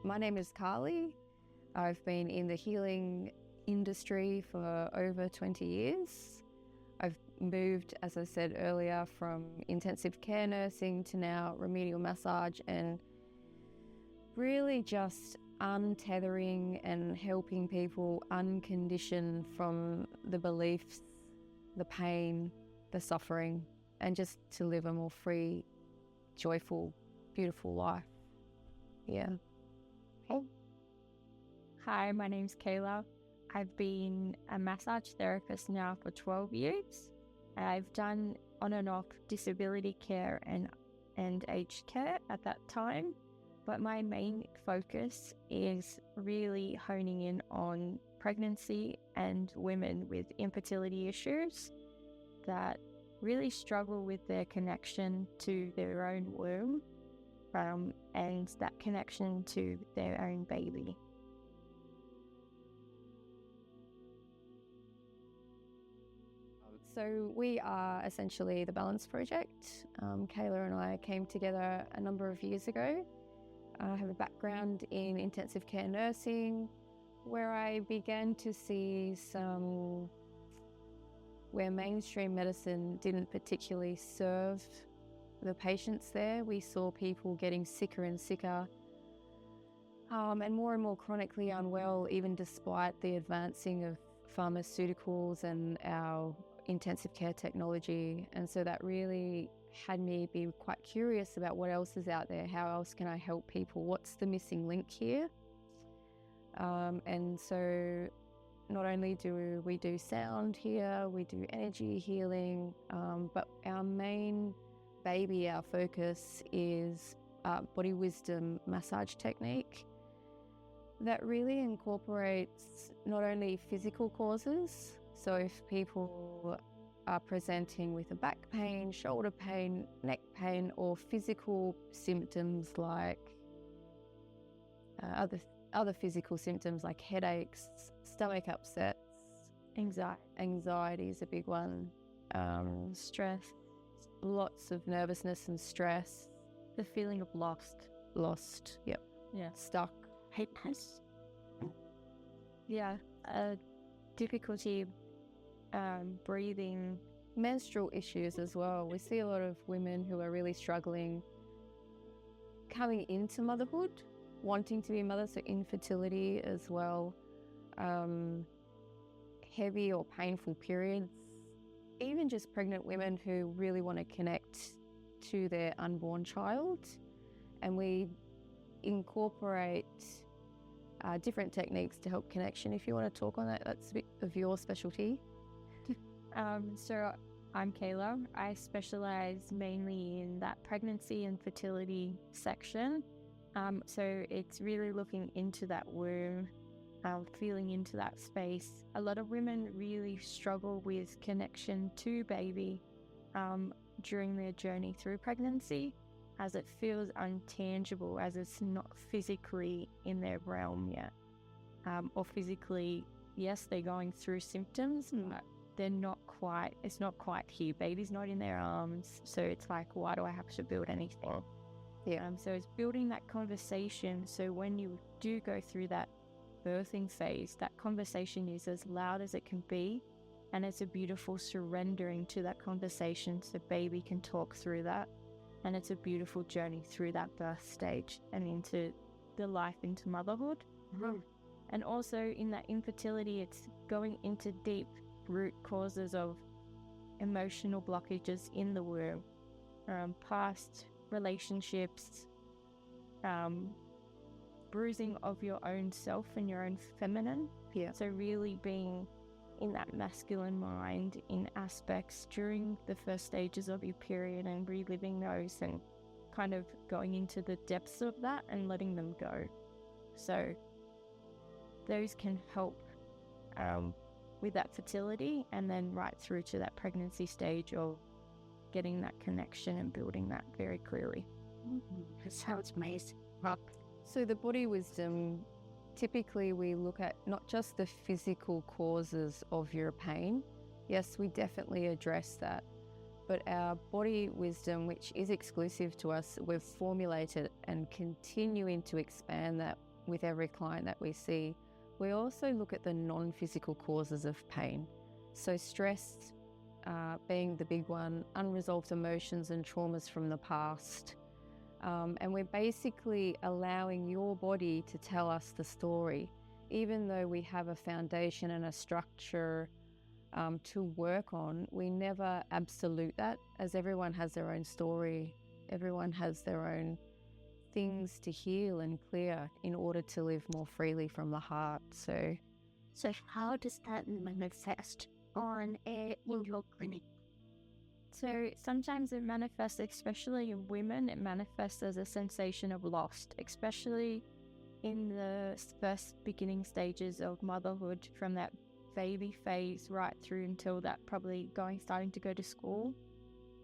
My name is Carli. I've been in the healing industry for over 20 years. I've moved, as I said earlier, from intensive care nursing to now remedial massage, and really just untethering and helping people uncondition from the beliefs, the pain, the suffering, and just to live a more free, joyful, beautiful life. Yeah. Hey. Hi, my name's Kayla. I've been a massage therapist now for 12 years. I've done on and off disability care and aged care at that time, but my main focus is really honing in on pregnancy and women with infertility issues that really struggle with their connection to their own womb and that connection to their own baby. So we are essentially the Balance Project. Kayla and I came together a number of years ago. I have a background in intensive care nursing, where I began to see where mainstream medicine didn't particularly serve the patients there. We saw people getting sicker and sicker, and more chronically unwell, even despite the advancing of pharmaceuticals and our intensive care technology. And so that really had me be quite curious about what else is out there. How else can I help people? What's the missing link here? And so not only do we do sound here, we do energy healing, but our main baby, our focus is body wisdom massage technique that really incorporates not only physical causes. So if people are presenting with a back pain, shoulder pain, neck pain, or physical symptoms like other physical symptoms like headaches, stomach upsets, anxiety is a big one, stress, lots of nervousness and stress, the feeling of lost, yep, yeah, stuck, helpless, yeah, difficulty breathing, menstrual issues as well. We see a lot of women who are really struggling coming into motherhood, wanting to be mothers, so infertility as well, heavy or painful periods, even just pregnant women who really want to connect to their unborn child. And we incorporate different techniques to help connection. If you want to talk on that, that's a bit of your specialty. So I'm Kayla. I specialize mainly in that pregnancy and fertility section. So it's really looking into that womb, feeling into that space. A lot of women really struggle with connection to baby during their journey through pregnancy, as it feels untangible, as it's not physically in their realm yet. Or physically, yes, they're going through symptoms, but it's not quite here. Baby's not in their arms. So it's like, why do I have to build anything? Yeah. So it's building that conversation. So when you do go through that birthing phase, that conversation is as loud as it can be. And it's a beautiful surrendering to that conversation so baby can talk through that. And it's a beautiful journey through that birth stage and into the life into motherhood. Mm-hmm. And also in that infertility, it's going into deep root causes of emotional blockages in the womb, past relationships, bruising of your own self and your own feminine. Yeah. So really being in that masculine mind in aspects during the first stages of your period and reliving those and kind of going into the depths of that and letting them go. So those can help with that fertility, and then right through to that pregnancy stage of getting that connection and building that very clearly. That sounds amazing. So the body wisdom, typically we look at not just the physical causes of your pain. Yes, we definitely address that. But our body wisdom, which is exclusive to us, we've formulated and continuing to expand that with every client that we see, we also look at the non-physical causes of pain. So stress being the big one, unresolved emotions and traumas from the past. And we're basically allowing your body to tell us the story. Even though we have a foundation and a structure to work on, we never absolute that, as everyone has their own story. Everyone has their own things to heal and clear in order to live more freely from the heart. So how does that manifest in your clinic? So sometimes it manifests, especially in women, it manifests as a sensation of lost, especially in the first beginning stages of motherhood, from that baby phase right through until that probably starting to go to school,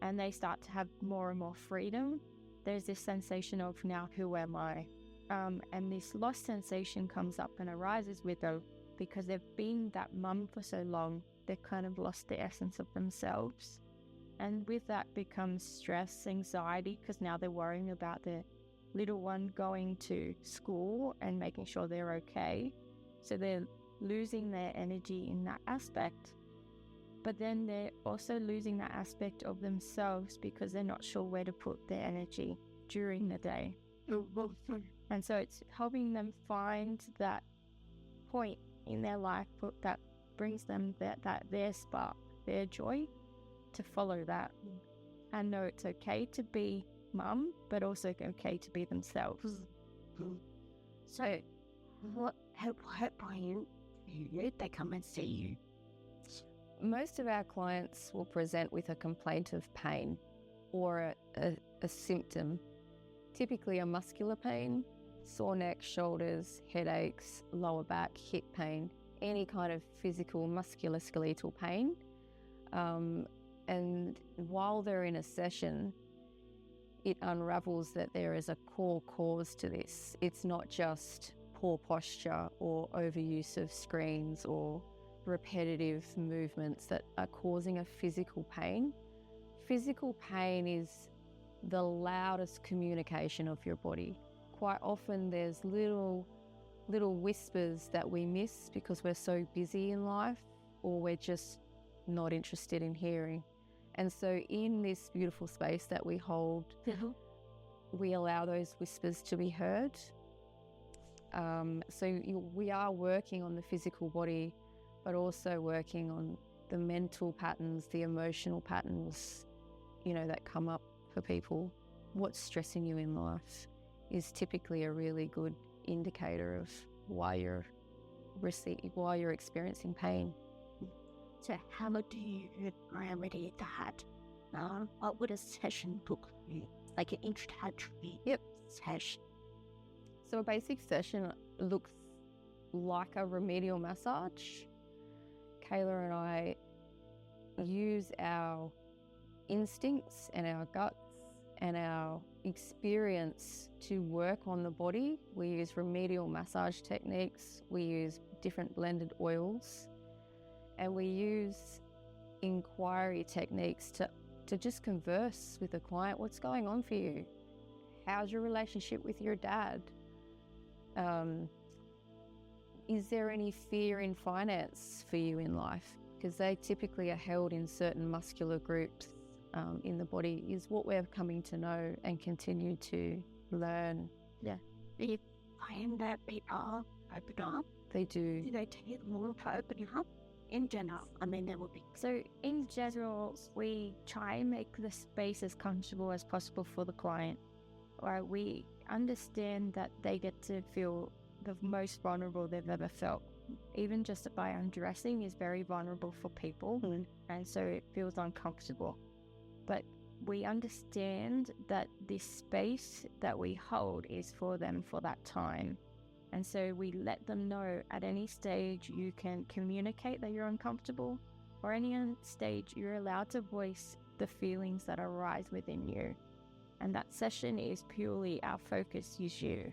and they start to have more and more freedom. There's this sensation of, now who am I? And this lost sensation comes up and arises with them because they've been that mum for so long, they've kind of lost the essence of themselves. And with that becomes stress, anxiety, because now they're worrying about their little one going to school and making sure they're okay. So they're losing their energy in that aspect. But then they're also losing that aspect of themselves because they're not sure where to put their energy during the day. And so it's helping them find that point in their life that brings them that their spark, their joy, to follow that and know it's okay to be mum, but also okay to be themselves. So what point they come and see you? most of our clients will present with a complaint of pain or a symptom, typically a muscular pain, sore neck, shoulders, headaches, lower back, hip pain, any kind of physical musculoskeletal pain. And while they're in a session, it unravels that there is a core cause to this. It's not just poor posture or overuse of screens or repetitive movements that are causing a physical pain. Physical pain is the loudest communication of your body. Quite often there's little whispers that we miss because we're so busy in life, or we're just not interested in hearing. And so in this beautiful space that we hold, we allow those whispers to be heard. We are working on the physical body, but also working on the mental patterns, the emotional patterns, that come up for people. What's stressing you in life is typically a really good indicator of why you're experiencing pain. So how do you remedy that? What would a session look like? An introductory session? So a basic session looks like a remedial massage. Kayla and I use our instincts and our guts and our experience to work on the body. We use remedial massage techniques, we use different blended oils, and we use inquiry techniques to just converse with the client. What's going on for you? How's your relationship with your dad? Is there any fear in finance for you in life? Because they typically are held in certain muscular groups in the body, is what we're coming to know and continue to learn. Yeah. Do you find that people open up? They do. Do they take long for opening up? In general, there will be. So in general, we try and make the space as comfortable as possible for the client. Or we understand that they get to feel the most vulnerable they've ever felt. Even just by undressing is very vulnerable for people, and so it feels uncomfortable. But we understand that this space that we hold is for them for that time. And so we let them know at any stage you can communicate that you're uncomfortable, or any stage you're allowed to voice the feelings that arise within you. And that session is purely our focus is you.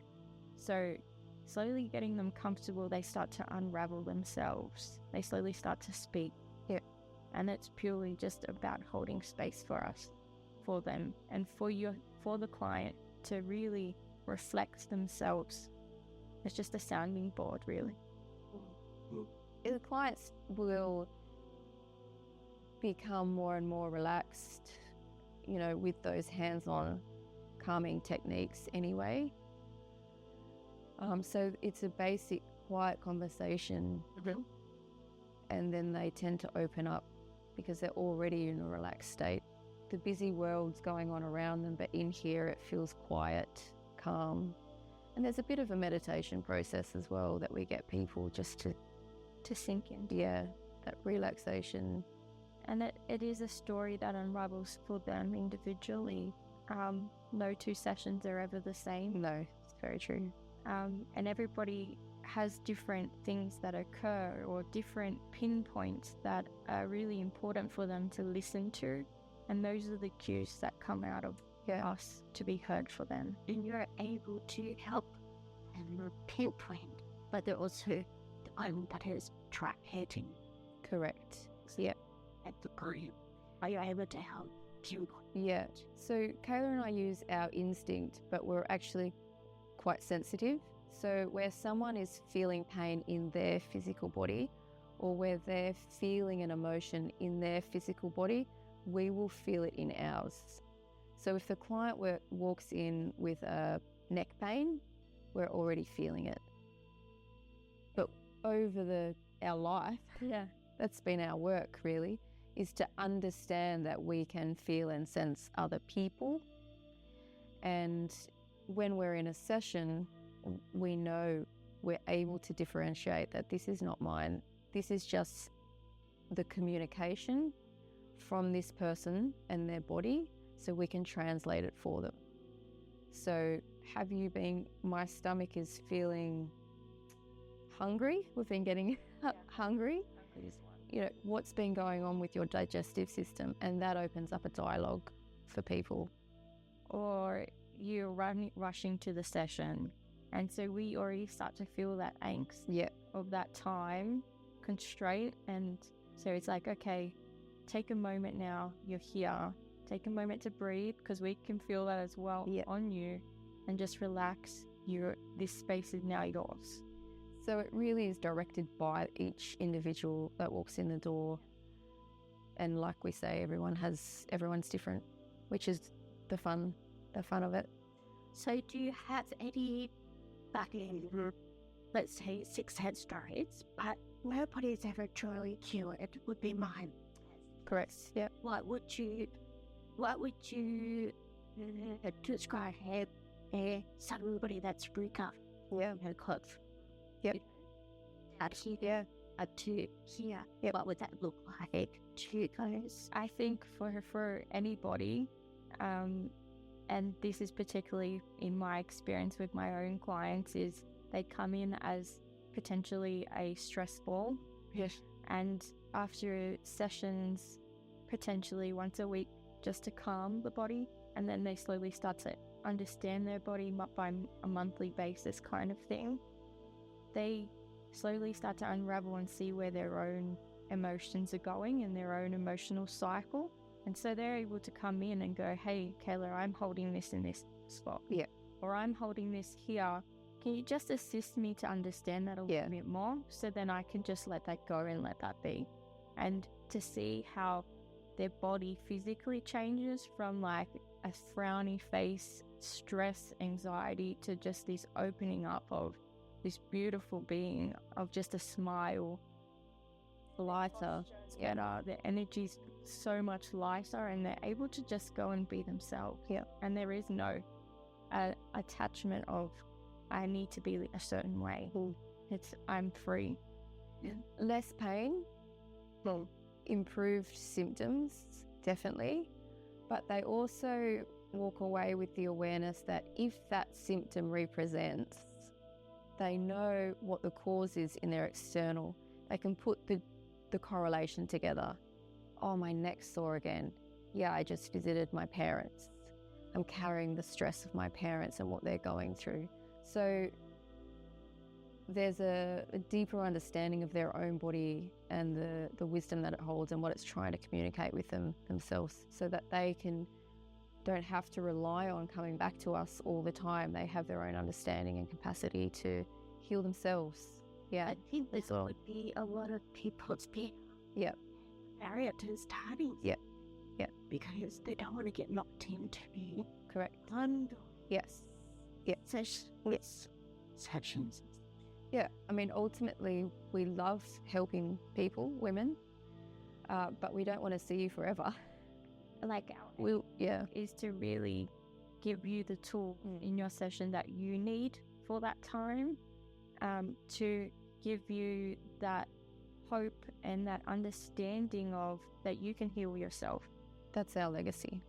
So slowly getting them comfortable, they start to unravel themselves. They slowly start to speak. Yeah. And it's purely just about holding space for us, for them, and for the client to really reflect themselves It's just a sounding board, really. The clients will become more and more relaxed, with those hands-on calming techniques anyway. So it's a basic quiet conversation, and then they tend to open up because they're already in a relaxed state. The busy world's going on around them, but in here it feels quiet, calm. And there's a bit of a meditation process as well that we get people just to sink in. Yeah, that relaxation. And it is a story that unravels for them individually. No two sessions are ever the same. No, it's very true. And everybody has different things that occur or different pinpoints that are really important for them to listen to. And those are the cues that come out of us to be heard for them. And you're able to help them pinpoint, but they're also the one that is track heading. Correct. Yeah. At the client. Are you able to help pinpoint? Yeah. So Kayla and I use our instinct, but we're actually quite sensitive. So where someone is feeling pain in their physical body, or where they're feeling an emotion in their physical body, we will feel it in ours. So if the client walks in with a neck pain, we're already feeling it. But over our life, that's been our work really, is to understand that we can feel and sense other people. And when we're in a session, we know we're able to differentiate that this is not mine. This is just the communication from this person and their body, so we can translate it for them. So my stomach is feeling hungry. We've been getting hungry. What's been going on with your digestive system? And that opens up a dialogue for people. Or you're rushing to the session. And so we already start to feel that angst of that time constraint. And so it's like, okay, take a moment now, you're here. Take a moment to breathe, because we can feel that as well on you. And just relax. This space is now yours. So it really is directed by each individual that walks in the door. And like we say, everyone's different, which is the fun of it. So do you have any let's say 6 head stories, but nobody's ever truly cured, would be mine. Correct. Yeah. What would you describe somebody that's recovered? Coach. Yep. To here. What would that look like to you guys? I think for anybody, and this is particularly in my experience with my own clients, is they come in as potentially a stress ball. Yes. And after sessions, potentially once a week, just to calm the body, and then they slowly start to understand their body by a monthly basis kind of thing. They slowly start to unravel and see where their own emotions are going and their own emotional cycle. And so they're able to come in and go, hey, Kayla, I'm holding this in this spot. Yeah. Or I'm holding this here. Can you just assist me to understand that a little bit more? So then I can just let that go and let that be. And to see how their body physically changes from like a frowny face, stress, anxiety, to just this opening up of this beautiful being of just a smile, lighter, better. Their energy's so much lighter, and they're able to just go and be themselves. Yeah. And there is no attachment of I need to be a certain way. It's I'm free. Less pain, improved symptoms, definitely, but they also walk away with the awareness that if that symptom represents, they know what the cause is in their external. They can put the correlation together. Oh, my neck's sore again. Yeah, I just visited my parents. I'm carrying the stress of my parents and what they're going through. So there's a deeper understanding of their own body and the wisdom that it holds and what it's trying to communicate with themselves, so that they don't have to rely on coming back to us all the time. They have their own understanding and capacity to heal themselves. Yeah. I think this would be a lot of people's Yeah. barrier to starting. Yeah. Yeah. Because they don't want to get locked into Correct. bundle Yes. Yeah. sessions. Yeah. I mean, ultimately, we love helping people, women, but we don't want to see you forever. Like our Yeah. is to really give you the tool in your session that you need for that time, to give you that hope and that understanding of that you can heal yourself. That's our legacy.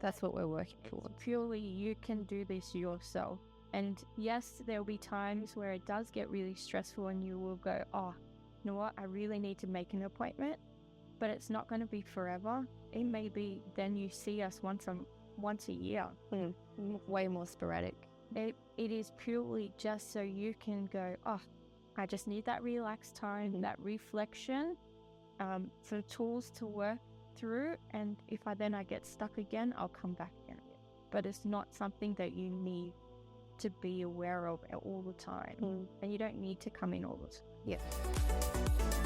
That's what we're working towards. Purely you can do this yourself. And yes, there'll be times where it does get really stressful and you will go, oh, you know what, I really need to make an appointment. But it's not going to be forever. It may be then you see us once a year. Way more sporadic. It is purely just so you can go, oh, I just need that relaxed time, that reflection, some tools to work through. And if I get stuck again, I'll come back in. But it's not something that you need to be aware of all the time. And you don't need to come in all the time. Yeah.